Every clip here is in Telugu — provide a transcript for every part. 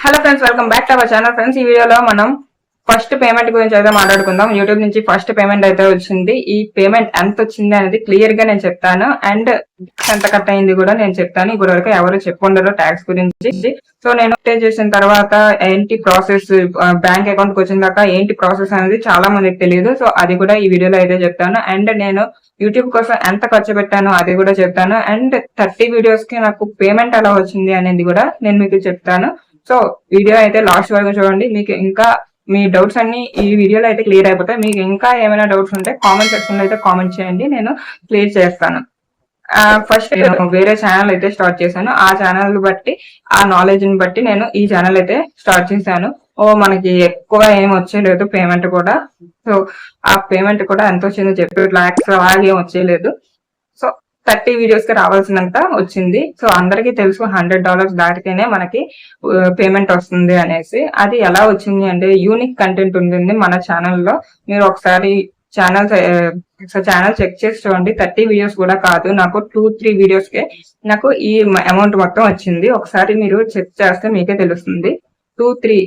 Hello friends, welcome back to our channel. Friends, ఈ వీడియోలో మనం ఫస్ట్ పేమెంట్ గురించి అయితే మాట్లాడుకుందాం. యూట్యూబ్ నుంచి ఫస్ట్ పేమెంట్ అయితే వచ్చింది. ఈ పేమెంట్ ఎంత వచ్చింది అనేది క్లియర్ గా నేను చెప్తాను. అండ్ ఎంత కట్ అయింది కూడా నేను చెప్తాను. ఇప్పుడు వరకు ఎవరు చెప్పుండరు ట్యాక్స్ గురించి. సో నేను పే చేసిన తర్వాత ఏంటి ప్రాసెస్, బ్యాంక్ అకౌంట్ కి వచ్చిన దాకా ఏంటి ప్రాసెస్ అనేది చాలా మందికి తెలియదు. సో అది కూడా ఈ వీడియోలో అయితే చెప్తాను. అండ్ నేను యూట్యూబ్ కోసం ఎంత ఖర్చు పెట్టాను అది కూడా చెప్తాను. అండ్ 30 వీడియోస్ కి నాకు పేమెంట్ ఎలా వచ్చింది అనేది కూడా నేను మీకు చెప్తాను. సో వీడియో అయితే లాస్ట్ వరకు చూడండి. మీకు ఇంకా మీ డౌట్స్ అన్ని ఈ వీడియోలో అయితే క్లియర్ అయిపోతాయి. మీకు ఇంకా ఏమైనా డౌట్స్ ఉంటే కామెంట్ సెక్షన్ లో అయితే కామెంట్ చేయండి, నేను క్లియర్ చేస్తాను. ఫస్ట్ నేను వేరే ఛానల్ అయితే స్టార్ట్ చేశాను. ఆ ఛానల్ బట్టి, ఆ నాలెడ్జ్ ని బట్టి నేను ఈ ఛానల్ అయితే స్టార్ట్ చేశాను. మనకి ఎక్కువ ఏం వచ్చేలేదు పేమెంట్ కూడా. సో ఆ పేమెంట్ కూడా ఎంత వచ్చిందో చెప్పి లాక్స్ అలాగే వచ్చేయలేదు. సో 30 వీడియోస్ కి రావాల్సినంత వచ్చింది. సో అందరికీ తెలుసు $100 దాటితేనే మనకి పేమెంట్ వస్తుంది అనేసి. అది ఎలా వచ్చింది అంటే యూనిక్ కంటెంట్ ఉంటుంది మన ఛానల్లో. మీరు ఒకసారి ఛానల్ చెక్ చేసి చూడండి. 30 వీడియోస్ కూడా కాదు, నాకు 2-3 వీడియోస్ కే నాకు ఈ అమౌంట్ మొత్తం వచ్చింది. ఒకసారి మీరు చెక్ చేస్తే మీకే తెలుస్తుంది. 3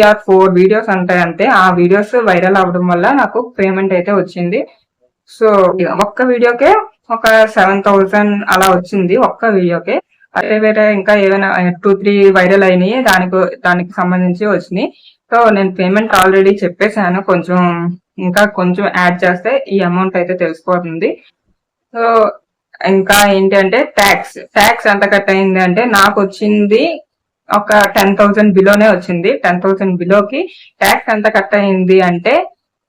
or 4 వీడియోస్ ఉంటాయి అంతే. ఆ వీడియోస్ వైరల్ అవడం వల్ల నాకు పేమెంట్ అయితే వచ్చింది. సో ఒక్క వీడియోకే ఒక 7,000 అలా వచ్చింది, ఒక్క వీడియోకే. అదే వేరే ఇంకా ఏమైనా 2-3 వైరల్ అయినాయి, దానికి సంబంధించి వచ్చినాయి. సో నేను పేమెంట్ ఆల్రెడీ చెప్పేశాను. ఇంకా కొంచెం యాడ్ చేస్తే ఈ అమౌంట్ అయితే తెలిసిపోతుంది. సో ఇంకా ఏంటంటే ట్యాక్స్ ఎంత కట్ అయింది అంటే నాకు వచ్చింది ఒక 10,000 బిలోనే వచ్చింది. 10,000 బిలోకి ట్యాక్స్ ఎంత కట్ అయింది అంటే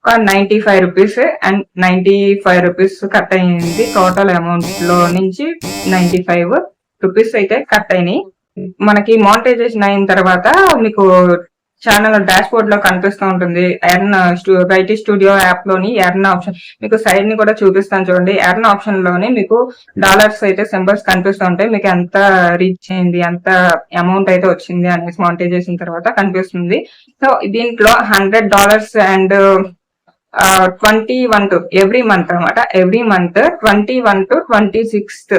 ఒక 95 రూపీస్. అండ్ 95 రూపీస్ కట్ అయింది. టోటల్ అమౌంట్ లో నుంచి 95 రూపీస్ అయితే కట్ అయినాయి. మనకి మానిటైజేషన్ అయిన తర్వాత మీకు ఛానల్ డాష్ బోర్డ్ లో కనిపిస్తూ ఉంటుంది. ఐటీ స్టూడియో యాప్ లోని ఎర్న్ ఆప్షన్, మీకు సైడ్ ని కూడా చూపిస్తాను చూడండి. ఎర్న్ ఆప్షన్ లోని మీకు డాలర్స్ అయితే సింబల్స్ కనిపిస్తూ ఉంటాయి. మీకు ఎంత రీచ్ అయింది, ఎంత అమౌంట్ అయితే వచ్చింది అనేసి మానిటైజేషన్ తర్వాత కనిపిస్తుంది. సో దీంట్లో $100 అండ్ 21 ఎవ్రీ మంత్ అనమాట. Every month 21 to 26,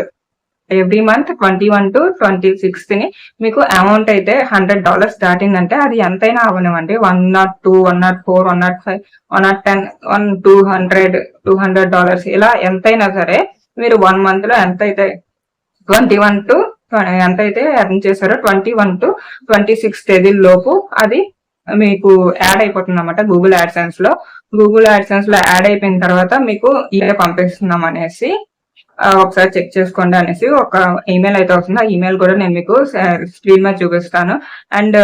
every month 21 to 26 ని మీకు అమౌంట్ అయితే $100 దాటిందంటే అది ఎంతైనా అవనివ్వండి. $102, $104, $105, $110, $200 ఇలా ఎంతైనా సరే మీరు 1 month లో ఎంతైతే 21 to ఎంతైతే ఎర్న్ చేశారో 21 to 26 తేదీ లోపు అది మీకు యాడ్ అయిపోతుంది అన్నమాట గూగుల్ యాడ్సెన్స్ లో. గూగుల్ యాడ్సెన్స్ లో యాడ్ అయిపోయిన తర్వాత మీకు ఇలా పంపిస్తున్నాం అనేసి ఒకసారి చెక్ చేసుకోండి అనేసి ఒక ఈమెయిల్ అయితే వస్తుంది. ఆ ఈమెయిల్ కూడా నేను మీకు స్క్రీన్ మీద చూపిస్తాను. అండ్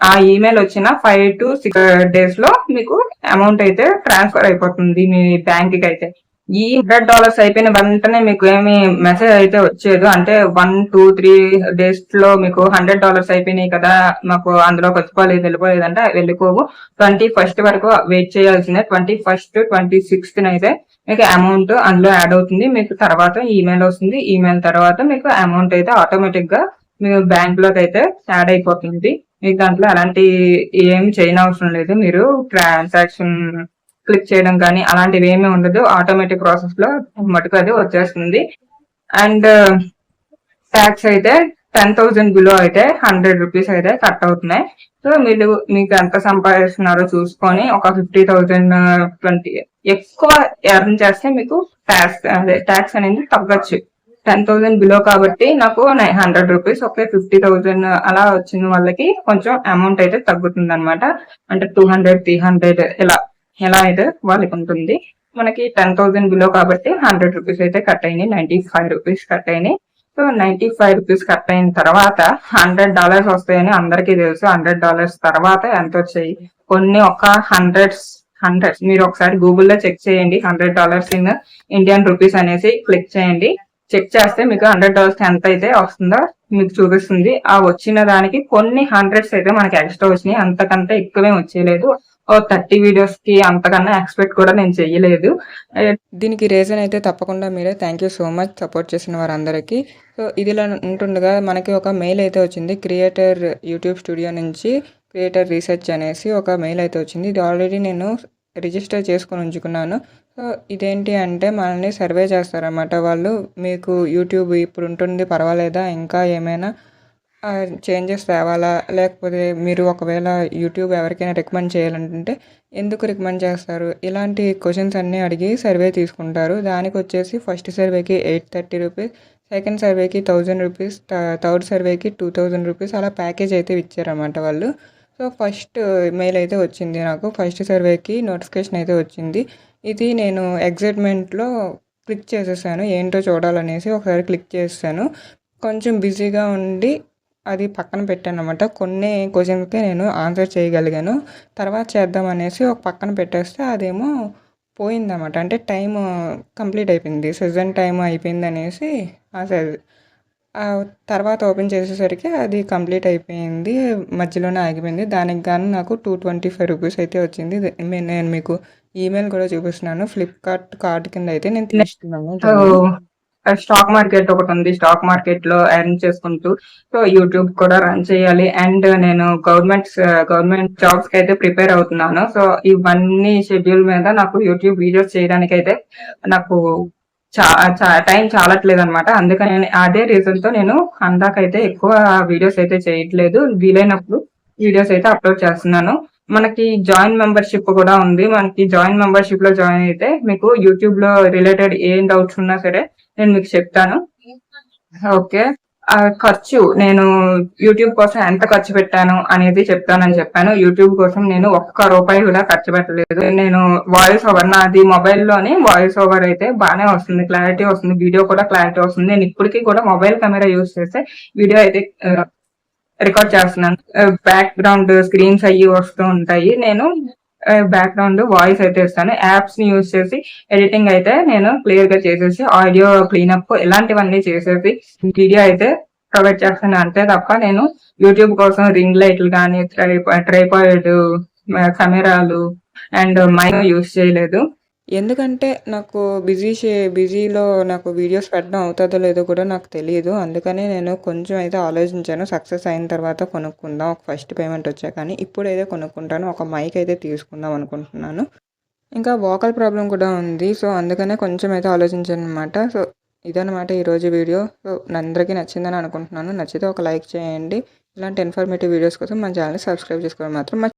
ఆ ఈమెయిల్ వచ్చిన 5 to 6 days లో మీకు అమౌంట్ అయితే ట్రాన్స్ఫర్ అయిపోతుంది మీ బ్యాంక్ కి. అయితే ఈ $100 అయిపోయిన వెంటనే మీకు ఏమి మెసేజ్ అయితే వచ్చేది. అంటే 1-2-3 days లో మీకు $100 అయిపోయినాయి కదా, మాకు అందులోకి వెళ్ళిపోలేదు అంటే వెళ్ళిపోవు. 21st వరకు వెయిట్ చేయాల్సిందే. 21st, 26th అయితే మీకు అమౌంట్ అందులో యాడ్ అవుతుంది. మీకు తర్వాత ఈమెయిల్ వస్తుంది. ఈమెయిల్ తర్వాత మీకు అమౌంట్ అయితే ఆటోమేటిక్ గా మీ బ్యాంక్ లోకి అయితే యాడ్ అయిపోతుంది. మీకు దాంట్లో అలాంటి ఏం చేయనవసరం లేదు. మీరు ట్రాన్సాక్షన్ క్లిక్ చేయడం కానీ అలాంటివి ఏమీ ఉండదు. ఆటోమేటిక్ ప్రాసెస్ లో మటుకు అది వచ్చేస్తుంది. అండ్ ట్యాక్స్ అయితే 10,000 బిలో అయితే 100 రూపీస్ అయితే కట్ అవుతున్నాయి. సో మీకు ఎంత సంపాదిస్తున్నారో చూసుకొని ఒక 50,000, 20 ఎక్కువ ఎర్న్ చేస్తే మీకు ట్యాక్స్ అనేది తగ్గచ్చు. 10,000 బిలో కాబట్టి నాకు 100 రూపీస్, ఓకే 50,000 అలా వచ్చిన వాళ్ళకి కొంచెం అమౌంట్ అయితే తగ్గుతుంది అనమాట. అంటే 200, 300 ఎలా అయితే వాళ్ళకి ఉంటుంది. మనకి 10,000 బిలో కాబట్టి 100 రూపీస్ అయితే కట్ అయినాయి. 95 రూపీస్ కట్ అయినాయి. సో 95 రూపీస్ కట్ అయిన తర్వాత $100 వస్తాయని అందరికీ తెలుసు. $100 తర్వాత ఎంత వచ్చాయి, కొన్ని ఒక హండ్రెడ్స్ మీరు ఒకసారి గూగుల్లో చెక్ చేయండి. $100 ఇన్ ఇండియన్ రూపీస్ అనేసి క్లిక్ చేయండి. చెక్ చేస్తే మీకు $100 ఎంత అయితే వస్తుందో మీకు చూపిస్తుంది. ఆ వచ్చిన దానికి కొన్ని హండ్రెడ్స్ అయితే మనకి ఎక్స్ట్రా వచ్చినాయి. అంతకంటే ఎక్కువే వచ్చేయలేదు. 30 వీడియోస్ కి అంతకన్నా ఎక్స్పెక్ట్ కూడా నేను చెయ్యలేదు. దీనికి రీజన్ అయితే తప్పకుండా మీరే. Thank you so much support చేసిన వారందరికీ. సో ఇదిలా ఉంటుండగా మనకి ఒక మెయిల్ అయితే వచ్చింది. క్రియేటర్ యూట్యూబ్ స్టూడియో నుంచి క్రియేటర్ రీసెర్చ్ అనేసి ఒక మెయిల్ అయితే వచ్చింది. ఇది ఆల్రెడీ నేను రిజిస్టర్ చేసుకొని ఉంచుకున్నాను. సో ఇదేంటి అంటే మనల్ని సర్వే చేస్తారన్నమాట వాళ్ళు. మీకు యూట్యూబ్ ఇప్పుడు ఉంటుంది పర్వాలేదా, ఇంకా ఏమైనా చేంజెస్ తేవాలా? లేకపోతే మీరు ఒకవేళ యూట్యూబ్ ఎవరికైనా రికమెండ్ చేయాలనుకుంటే ఎందుకు రికమెండ్ చేస్తారు? ఇలాంటి క్వెషన్స్ అన్నీ అడిగి సర్వే తీసుకుంటారు. దానికొచ్చేసి ఫస్ట్ సర్వేకి 830 రూపీస్, సెకండ్ సర్వేకి 1000 రూపీస్, థర్డ్ సర్వేకి 2000 రూపీస్ అలా ప్యాకేజ్ అయితే ఇచ్చారన్నమాట వాళ్ళు. సో, ఫస్ట్ మెయిల్ అయితే వచ్చింది నాకు. ఫస్ట్ సర్వేకి నోటిఫికేషన్ అయితే వచ్చింది. ఇది నేను ఎక్సైట్‌మెంట్‌లో క్లిక్ చేసేసాను. ఏంటో చూడాలనేసి ఒకసారి క్లిక్ చేసేసాను. కొంచెం బిజీగా ఉండి అది పక్కన పెట్టానన్నమాట. కొన్ని క్వెషన్స్‌కే నేను ఆన్సర్ చేయగలిగాను. తర్వాత చేద్దాం అనేసి ఒక పక్కన పెట్టేస్తే అదేమో పోయిందన్నమాట. అంటే టైము కంప్లీట్ అయిపోయింది. సెషన్ టైమ్ అయిపోయిందనేసి తర్వాత ఓపెన్ చేసేసరికి అది కంప్లీట్ అయిపోయింది. మధ్యలోనే ఆగిపోయింది. దానికి గాను నాకు 225 రూపీస్ అయితే వచ్చింది. నేను మీకు ఈమెయిల్ కూడా చూపిస్తున్నాను. ఫ్లిప్‌కార్ట్ కార్డ్ కింద అయితే నేను తీసుకున్నాను. సో స్టాక్ మార్కెట్ ఒకటి ఉంది. స్టాక్ మార్కెట్ లో ఎర్న్ చేసుకుంటూ సో యూట్యూబ్ కూడా రన్ చేయాలి. అండ్ నేను గవర్నమెంట్ జాబ్స్ కి అయితే ప్రిపేర్ అవుతున్నాను. సో ఇవన్నీ షెడ్యూల్ మీద నాకు యూట్యూబ్ వీడియోస్ చేయడానికి అయితే నాకు టైం చాలట్లేదు అనమాట. అందుకని అదే రీజన్ తో నేను అందాకైతే ఎక్కువ వీడియోస్ అయితే చేయట్లేదు. వీలైనప్పుడు వీడియోస్ అయితే అప్లోడ్ చేస్తున్నాను. మనకి జాయిన్ మెంబర్షిప్ కూడా ఉంది. మనకి జాయిన్ మెంబర్షిప్ లో జాయిన్ అయితే మీకు యూట్యూబ్ లో రిలేటెడ్ ఏం డౌట్స్ ఉన్నా సరే నేను మీకు చెప్తాను. ఓకే. ఖర్చు నేను యూట్యూబ్ కోసం ఎంత ఖర్చు పెట్టాను అనేది చెప్తానని చెప్పాను. యూట్యూబ్ కోసం నేను ఒక్క రూపాయి కూడా ఖర్చు పెట్టలేదు. నేను వాయిస్ ఓవర్ నాది మొబైల్లోనే వాయిస్ ఓవర్ అయితే బాగానే వస్తుంది, క్లారిటీ వస్తుంది, వీడియో కూడా క్లారిటీ వస్తుంది. నేను ఇప్పటికీ కూడా మొబైల్ కెమెరా యూస్ చేస్తే వీడియో అయితే రికార్డ్ చేస్తున్నాను. బ్యాక్గ్రౌండ్ స్క్రీన్స్ అయ్యి వస్తూ ఉంటాయి. నేను బ్యాక్గ్రౌండ్ వాయిస్ అయితే ఇస్తాను. యాప్స్ ని యూజ్ చేసి ఎడిటింగ్ అయితే నేను క్లియర్ గా చేసేసి ఆడియో క్లీనప్ ఇలాంటివన్నీ చేసేసి వీడియో అయితే ప్రొవైడ్ చేస్తాను. అంతే తప్ప నేను యూట్యూబ్ కోసం రింగ్ లైట్లు కానీ ట్రైపాడ్ కెమెరాలు అండ్ మైక్ యూజ్ చేయలేదు. ఎందుకంటే నాకు బిజీలో నాకు వీడియోస్ పెట్టడం అవుతుందో లేదో కూడా నాకు తెలియదు. అందుకనే నేను కొంచెం అయితే ఆలోచించాను. సక్సెస్ అయిన తర్వాత కొనుక్కుందాం, ఒక ఫస్ట్ పేమెంట్ వచ్చాక. కానీ ఇప్పుడైతే కొనుక్కుంటాను. ఒక మైక్ అయితే తీసుకుందాం అనుకుంటున్నాను. ఇంకా వోకల్ ప్రాబ్లం కూడా ఉంది. సో, అందుకనే కొంచెం అయితే ఆలోచించాను అనమాట. సో, ఇదనమాట ఈరోజు వీడియో. సో, అందరికీ నచ్చిందని అనుకుంటున్నాను. నచ్చితే ఒక లైక్ చేయండి. ఇలాంటి ఇన్ఫర్మేటివ్ వీడియోస్ కోసం మన ఛానల్ని సబ్స్క్రైబ్ చేసుకోవడం మాత్రం